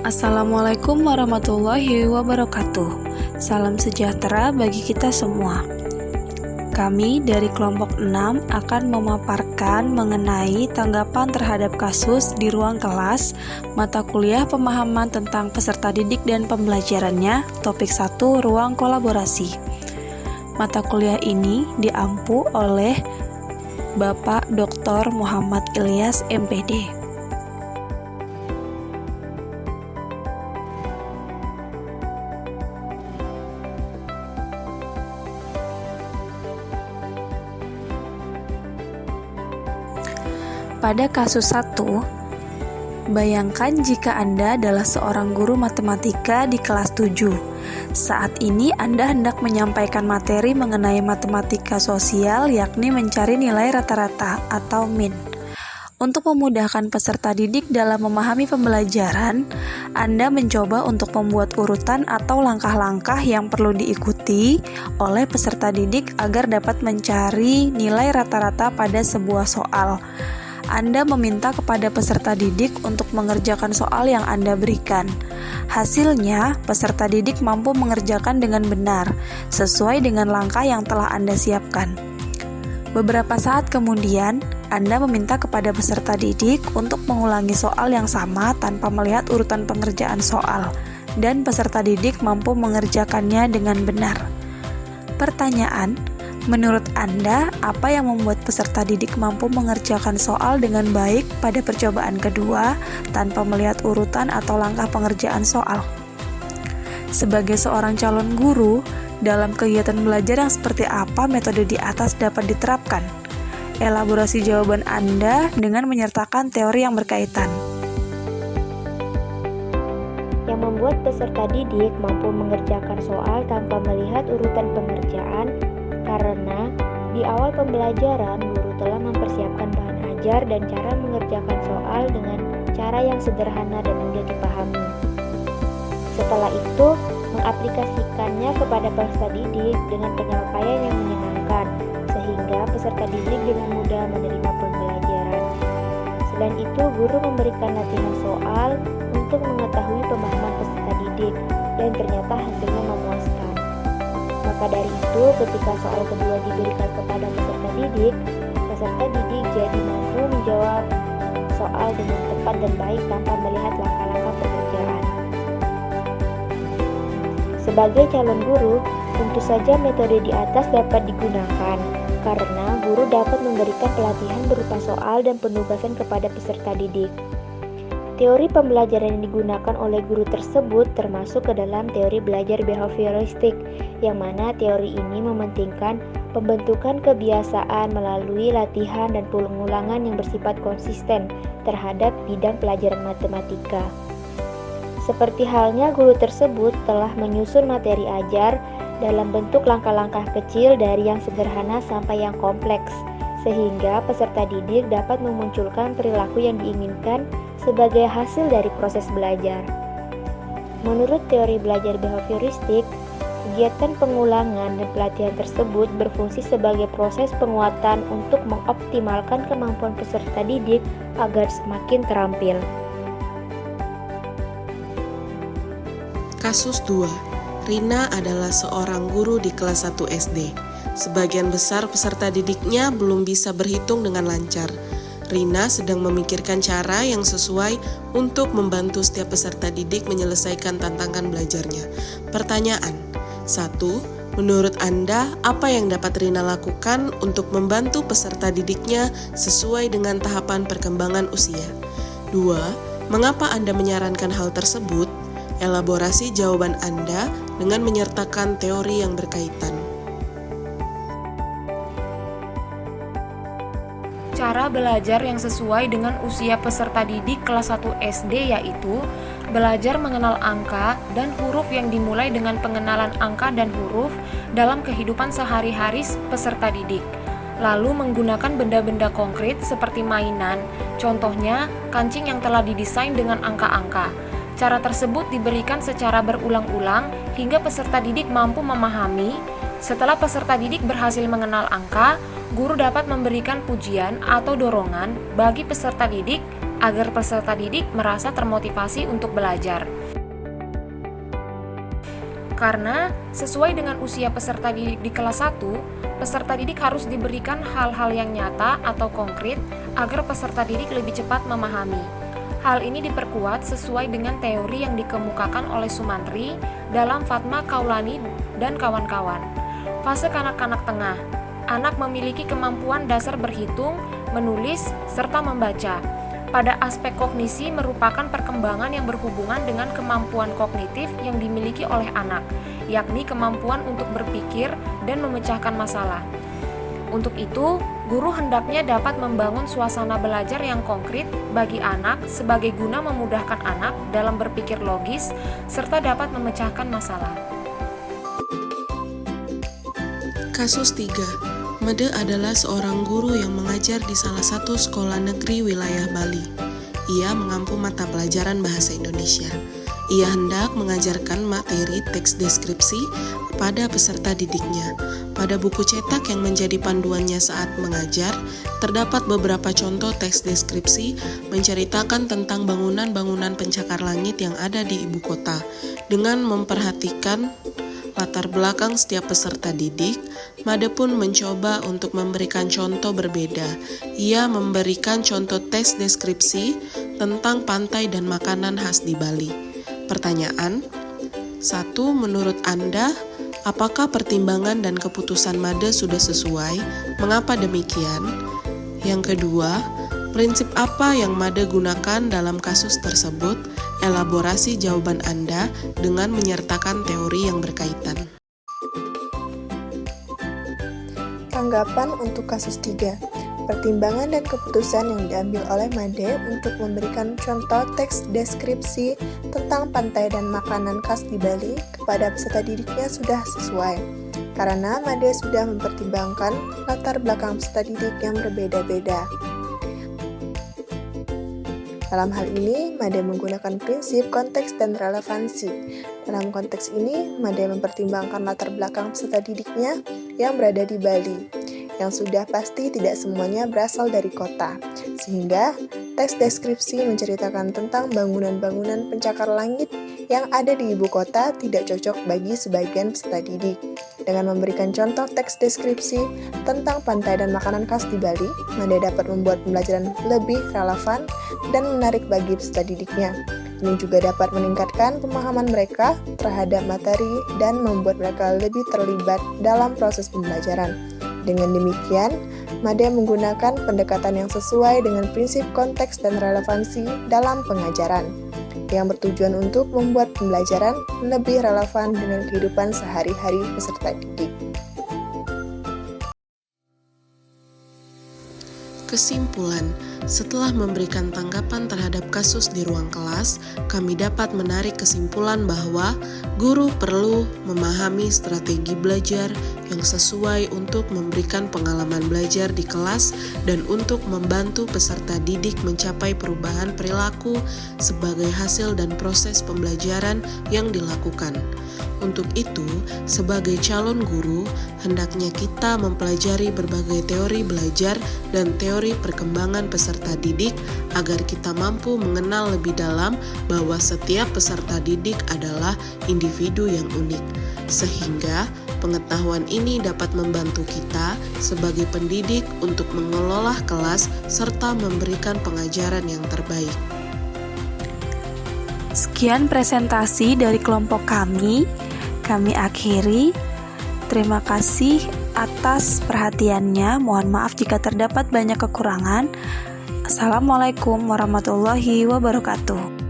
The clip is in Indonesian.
Assalamualaikum warahmatullahi wabarakatuh. Salam sejahtera bagi kita semua. Kami dari kelompok 6 akan memaparkan mengenai tanggapan terhadap kasus di ruang kelas mata kuliah pemahaman tentang peserta didik dan pembelajarannya, topik 1 ruang kolaborasi. Mata kuliah ini diampu oleh Bapak Dr. Muhammad Ilyas MPD. Pada kasus 1, bayangkan jika Anda adalah seorang guru matematika di kelas 7. Saat ini Anda hendak menyampaikan materi mengenai matematika sosial, yakni mencari nilai rata-rata atau min. Untuk memudahkan peserta didik dalam memahami pembelajaran, Anda mencoba untuk membuat urutan atau langkah-langkah yang perlu diikuti oleh peserta didik agar dapat mencari nilai rata-rata pada sebuah soal. Anda meminta kepada peserta didik untuk mengerjakan soal yang Anda berikan. Hasilnya, peserta didik mampu mengerjakan dengan benar, sesuai dengan langkah yang telah Anda siapkan. Beberapa saat kemudian, Anda meminta kepada peserta didik untuk mengulangi soal yang sama tanpa melihat urutan pengerjaan soal, dan peserta didik mampu mengerjakannya dengan benar. Pertanyaan: menurut Anda, apa yang membuat peserta didik mampu mengerjakan soal dengan baik pada percobaan kedua tanpa melihat urutan atau langkah pengerjaan soal? Sebagai seorang calon guru, dalam kegiatan belajar yang seperti apa metode di atas dapat diterapkan? Elaborasi jawaban Anda dengan menyertakan teori yang berkaitan. Yang membuat peserta didik mampu mengerjakan soal tanpa melihat urutan pengerjaan karena di awal pembelajaran guru telah mempersiapkan bahan ajar dan cara mengerjakan soal dengan cara yang sederhana dan mudah dipahami. Setelah itu, mengaplikasikannya kepada peserta didik dengan penyampaian yang menyenangkan, sehingga peserta didik dengan mudah menerima pembelajaran. Selain itu, guru memberikan latihan soal untuk mengetahui pemahaman peserta didik, dan ternyata hasilnya memuaskan. Maka dari itu, ketika soal kedua diberikan kepada peserta didik jadi mampu menjawab soal dengan tepat dan baik tanpa melihat langkah-langkah pengerjaan. Sebagai calon guru, tentu saja metode di atas dapat digunakan, karena guru dapat memberikan pelatihan berupa soal dan penugasan kepada peserta didik. Teori pembelajaran yang digunakan oleh guru tersebut termasuk ke dalam teori belajar behavioristik, yang mana teori ini mementingkan pembentukan kebiasaan melalui latihan dan pengulangan yang bersifat konsisten terhadap bidang pelajaran matematika. Seperti halnya guru tersebut telah menyusun materi ajar dalam bentuk langkah-langkah kecil dari yang sederhana sampai yang kompleks, sehingga peserta didik dapat memunculkan perilaku yang diinginkan sebagai hasil dari proses belajar. Menurut teori belajar behavioristik, kegiatan pengulangan dan pelatihan tersebut berfungsi sebagai proses penguatan untuk mengoptimalkan kemampuan peserta didik agar semakin terampil. Kasus 2. Rina adalah seorang guru di kelas 1 SD. Sebagian besar peserta didiknya belum bisa berhitung dengan lancar. Rina sedang memikirkan cara yang sesuai untuk membantu setiap peserta didik menyelesaikan tantangan belajarnya. Pertanyaan: 1. Menurut Anda, apa yang dapat Rina lakukan untuk membantu peserta didiknya sesuai dengan tahapan perkembangan usia? 2. Mengapa Anda menyarankan hal tersebut? Elaborasi jawaban Anda dengan menyertakan teori yang berkaitan. Cara belajar yang sesuai dengan usia peserta didik kelas 1 SD yaitu belajar mengenal angka dan huruf yang dimulai dengan pengenalan angka dan huruf dalam kehidupan sehari-hari peserta didik. Lalu menggunakan benda-benda konkret seperti mainan, contohnya kancing yang telah didesain dengan angka-angka. Cara tersebut diberikan secara berulang-ulang hingga peserta didik mampu memahami. Setelah peserta didik berhasil mengenal angka, guru dapat memberikan pujian atau dorongan bagi peserta didik agar peserta didik merasa termotivasi untuk belajar. Karena sesuai dengan usia peserta didik di kelas 1, peserta didik harus diberikan hal-hal yang nyata atau konkret agar peserta didik lebih cepat memahami. Hal ini diperkuat sesuai dengan teori yang dikemukakan oleh Sumantri dalam Fatma Kaulani dan kawan-kawan. Fase kanak-kanak tengah, anak memiliki kemampuan dasar berhitung, menulis, serta membaca. Pada aspek kognisi merupakan perkembangan yang berhubungan dengan kemampuan kognitif yang dimiliki oleh anak, yakni kemampuan untuk berpikir dan memecahkan masalah. Untuk itu, guru hendaknya dapat membangun suasana belajar yang konkret bagi anak sebagai guna memudahkan anak dalam berpikir logis serta dapat memecahkan masalah. Kasus 3. Made adalah seorang guru yang mengajar di salah satu sekolah negeri wilayah Bali. Ia mengampu mata pelajaran bahasa Indonesia. Ia hendak mengajarkan materi teks deskripsi kepada peserta didiknya. Pada buku cetak yang menjadi panduannya saat mengajar, terdapat beberapa contoh teks deskripsi menceritakan tentang bangunan-bangunan pencakar langit yang ada di ibu kota. Dengan memperhatikan latar belakang setiap peserta didik, Made pun mencoba untuk memberikan contoh berbeda. Ia memberikan contoh teks deskripsi tentang pantai dan makanan khas di Bali. Pertanyaan: 1. Menurut Anda, apakah pertimbangan dan keputusan Made sudah sesuai? Mengapa demikian? Yang kedua, prinsip apa yang Made gunakan dalam kasus tersebut? Elaborasi jawaban Anda dengan menyertakan teori yang berkaitan. Tanggapan untuk kasus 3. Pertimbangan dan keputusan yang diambil oleh Made untuk memberikan contoh teks deskripsi tentang pantai dan makanan khas di Bali kepada peserta didiknya sudah sesuai, karena Made sudah mempertimbangkan latar belakang peserta didik yang berbeda-beda. Dalam hal ini, Made menggunakan prinsip konteks dan relevansi. Dalam konteks ini, Made mempertimbangkan latar belakang peserta didiknya yang berada di Bali, yang sudah pasti tidak semuanya berasal dari kota, sehingga teks deskripsi menceritakan tentang bangunan-bangunan pencakar langit yang ada di ibu kota tidak cocok bagi sebagian peserta didik. Dengan memberikan contoh teks deskripsi tentang pantai dan makanan khas di Bali, Made dapat membuat pembelajaran lebih relevan dan menarik bagi peserta didiknya. Ini juga dapat meningkatkan pemahaman mereka terhadap materi dan membuat mereka lebih terlibat dalam proses pembelajaran. Dengan demikian, Made menggunakan pendekatan yang sesuai dengan prinsip konteks dan relevansi dalam pengajaran, yang bertujuan untuk membuat pembelajaran lebih relevan dengan kehidupan sehari-hari peserta didik. Kesimpulan, setelah memberikan tanggapan terhadap kasus di ruang kelas, kami dapat menarik kesimpulan bahwa guru perlu memahami strategi belajar yang sesuai untuk memberikan pengalaman belajar di kelas dan untuk membantu peserta didik mencapai perubahan perilaku sebagai hasil dan proses pembelajaran yang dilakukan. Untuk itu, sebagai calon guru, hendaknya kita mempelajari berbagai teori belajar dan teori perkembangan peserta didik agar kita mampu mengenal lebih dalam bahwa setiap peserta didik adalah individu yang unik. Sehingga pengetahuan ini dapat membantu kita sebagai pendidik untuk mengelola kelas serta memberikan pengajaran yang terbaik. Sekian presentasi dari kelompok kami akhiri. Terima kasih atas perhatiannya. Mohon maaf jika terdapat banyak kekurangan. Assalamualaikum warahmatullahi wabarakatuh.